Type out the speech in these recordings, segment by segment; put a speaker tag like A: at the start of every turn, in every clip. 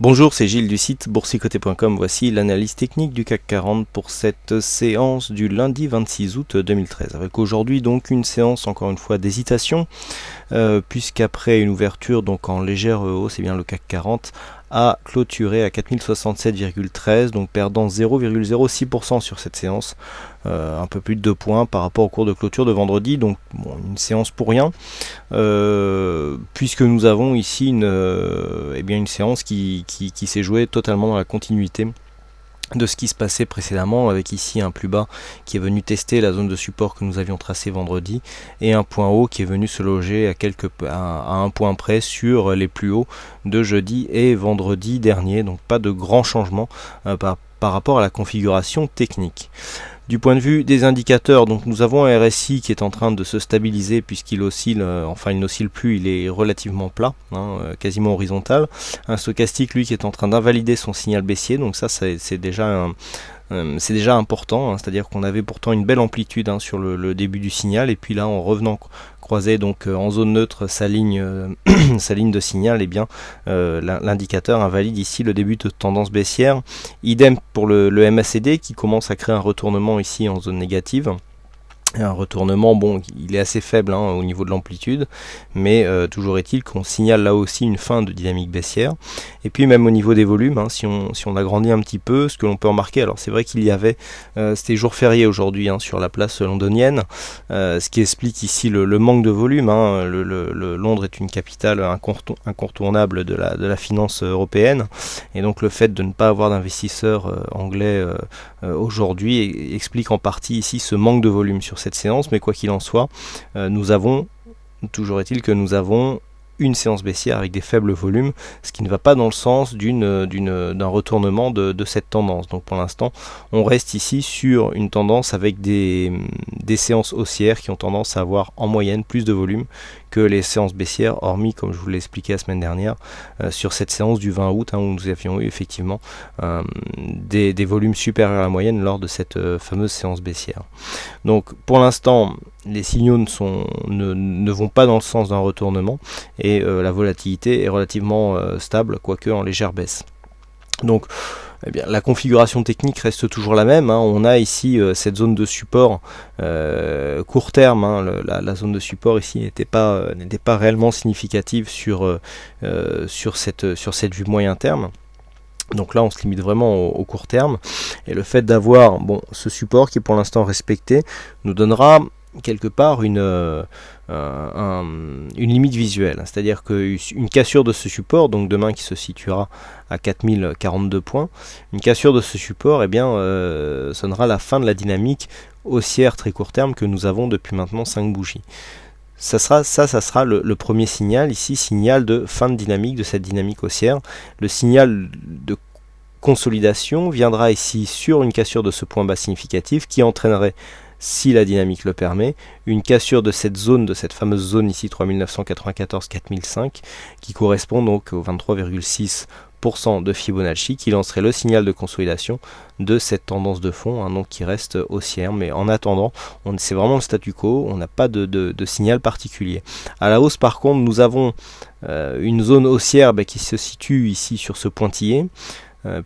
A: Bonjour, c'est Gilles du site boursicoté.com. Voici l'analyse technique du CAC 40 pour cette séance du lundi 26 août 2013. Avec aujourd'hui donc une séance encore une fois d'hésitation, puisqu'après une ouverture donc en légère hausse, le CAC 40 a clôturé à 4067,13, donc perdant 0,06% sur cette séance, un peu plus de 2 points par rapport au cours de clôture de vendredi, donc une séance pour rien, puisque nous avons ici une séance qui s'est jouée totalement dans la continuité de ce qui se passait précédemment, avec ici un plus bas qui est venu tester la zone de support que nous avions tracée vendredi et un point haut qui est venu se loger à un point près sur les plus hauts de jeudi et vendredi dernier, donc pas de grands changements par rapport à la configuration technique. Du point de vue des indicateurs, donc nous avons un RSI qui est en train de se stabiliser puisqu'il oscille, il n'oscille plus, il est relativement plat, quasiment horizontal. Un stochastique, lui, qui est en train d'invalider son signal baissier, donc ça c'est déjà important, c'est-à-dire qu'on avait pourtant une belle amplitude sur le début du signal, et puis là en revenant croiser donc en zone neutre sa ligne de signal, l'indicateur invalide ici le début de tendance baissière. Idem pour le MACD qui commence à créer un retournement ici en zone négative. Un retournement, il est assez faible au niveau de l'amplitude, mais toujours est-il qu'on signale là aussi une fin de dynamique baissière. Et puis même au niveau des volumes, si on agrandit un petit peu, ce que l'on peut remarquer, alors c'est vrai qu'il y avait, c'était jour férié aujourd'hui sur la place londonienne, ce qui explique ici le manque de volume. Londres est une capitale incontournable de la finance européenne, et donc le fait de ne pas avoir d'investisseurs anglais aujourd'hui explique en partie ici ce manque de volume sur cette séance, mais quoi qu'il en soit, toujours est-il que nous avons une séance baissière avec des faibles volumes, ce qui ne va pas dans le sens d'un retournement de cette tendance. Donc pour l'instant, on reste ici sur une tendance avec des séances haussières qui ont tendance à avoir en moyenne plus de volume que les séances baissières, hormis, comme je vous l'ai expliqué la semaine dernière, sur cette séance du 20 août, où nous avions eu effectivement des volumes supérieurs à la moyenne lors de cette fameuse séance baissière. Donc pour l'instant, les signaux ne vont pas dans le sens d'un retournement, et la volatilité est relativement stable, quoique en légère baisse. Donc la configuration technique reste toujours la même. On a ici cette zone de support court terme. La zone de support ici n'était pas réellement significative sur cette vue moyen terme. Donc là on se limite vraiment au court terme, et le fait d'avoir ce support qui est pour l'instant respecté nous donnera quelque part une limite visuelle, c'est-à-dire qu'une cassure de ce support, donc demain qui se situera à 4042 points, une cassure de ce support sonnera la fin de la dynamique haussière très court terme que nous avons depuis maintenant 5 bougies. Ça sera le premier signal ici, signal de fin de dynamique, de cette dynamique haussière. Le signal de consolidation viendra ici sur une cassure de ce point bas significatif qui entraînerait, si la dynamique le permet, une cassure de cette fameuse zone ici 3994-4005, qui correspond donc au 23,6% de Fibonacci, qui lancerait le signal de consolidation de cette tendance de fond, donc qui reste haussière. Mais en attendant, c'est vraiment le statu quo, on n'a pas de signal particulier. À la hausse par contre, nous avons une zone haussière qui se situe ici sur ce pointillé,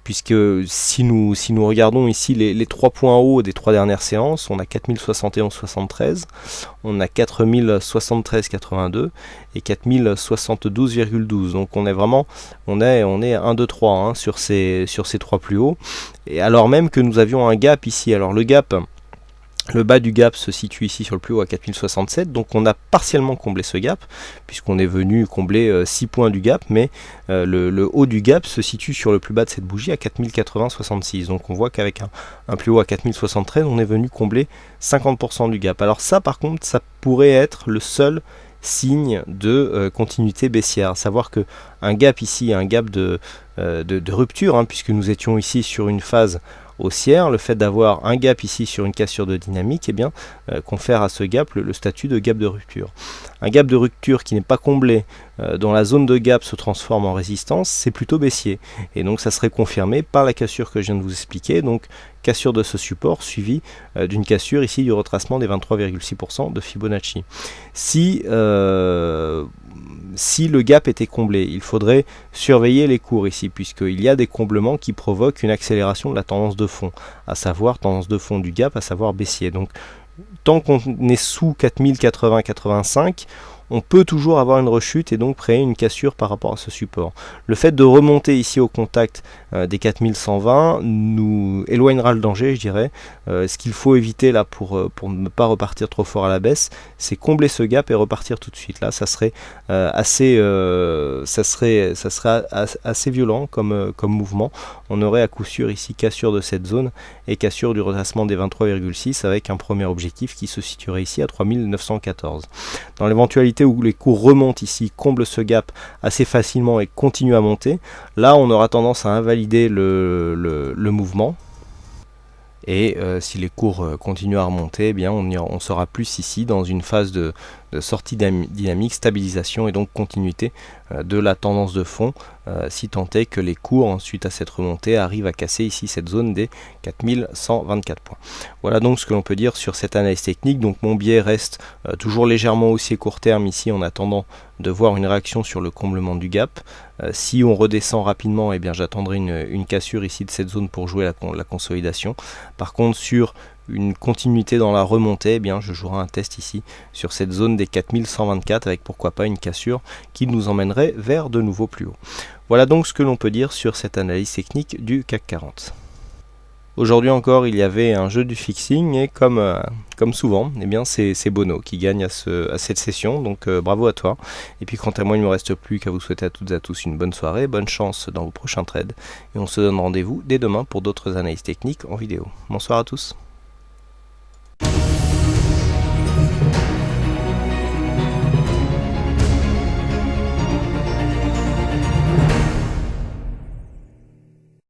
A: puisque si nous regardons ici les 3 points hauts des 3 dernières séances, on a 4071,73, on a 4073,82 et 4072,12. Donc on est 1, 2, 3 sur ces 3 plus hauts, et alors même que nous avions un gap ici. Alors le bas du gap se situe ici sur le plus haut à 4067, donc on a partiellement comblé ce gap, puisqu'on est venu combler 6 points du gap, mais le haut du gap se situe sur le plus bas de cette bougie à 4080,66. Donc on voit qu'avec un plus haut à 4073, on est venu combler 50% du gap. Alors ça par contre, ça pourrait être le seul signe de continuité baissière, à savoir que un gap ici, un gap de rupture, puisque nous étions ici sur une phase haussière, le fait d'avoir un gap ici sur une cassure de dynamique confère à ce gap le statut de gap de rupture. Un gap de rupture qui n'est pas comblé dont la zone de gap se transforme en résistance, c'est plutôt baissier. Et donc ça serait confirmé par la cassure que je viens de vous expliquer, donc cassure de ce support suivie d'une cassure ici du retracement des 23,6% de Fibonacci. Si le gap était comblé, il faudrait surveiller les cours ici, puisqu'il y a des comblements qui provoquent une accélération de la tendance de fond, à savoir tendance de fond du gap, à savoir baissier. Donc tant qu'on est sous 4080-85, on peut toujours avoir une rechute et donc créer une cassure par rapport à ce support. Le fait de remonter ici au contact des 4120 nous éloignera le danger, je dirais. Ce qu'il faut éviter là pour ne pas repartir trop fort à la baisse, c'est combler ce gap et repartir tout de suite. Là, ça serait assez violent comme mouvement. On aurait à coup sûr ici cassure de cette zone et cassure du retracement des 23,6 avec un premier objectif qui se situerait ici à 3914. Dans l'éventualité où les cours remontent ici, comblent ce gap assez facilement et continuent à monter, là on aura tendance à invalider le mouvement. Et si les cours continuent à remonter, eh bien on sera plus ici dans une phase de sortie dynamique, stabilisation et donc continuité de la tendance de fond, si tant est que les cours ensuite à cette remontée arrivent à casser ici cette zone des 4124 points. Voilà donc ce que l'on peut dire sur cette analyse technique. Donc mon biais reste toujours légèrement haussier court terme ici en attendant de voir une réaction sur le comblement du gap. Si on redescend rapidement, eh bien j'attendrai une cassure ici de cette zone pour jouer la consolidation. Par contre sur une continuité dans la remontée, eh bien je jouerai un test ici sur cette zone des 4124 avec pourquoi pas une cassure qui nous emmènerait vers de nouveau plus haut. Voilà donc ce que l'on peut dire sur cette analyse technique du CAC 40. Aujourd'hui encore, il y avait un jeu du fixing et comme souvent, eh bien c'est Bono qui gagne à cette session, donc bravo à toi. Et puis quant à moi, il ne me reste plus qu'à vous souhaiter à toutes et à tous une bonne soirée, bonne chance dans vos prochains trades. Et on se donne rendez-vous dès demain pour d'autres analyses techniques en vidéo. Bonsoir à tous.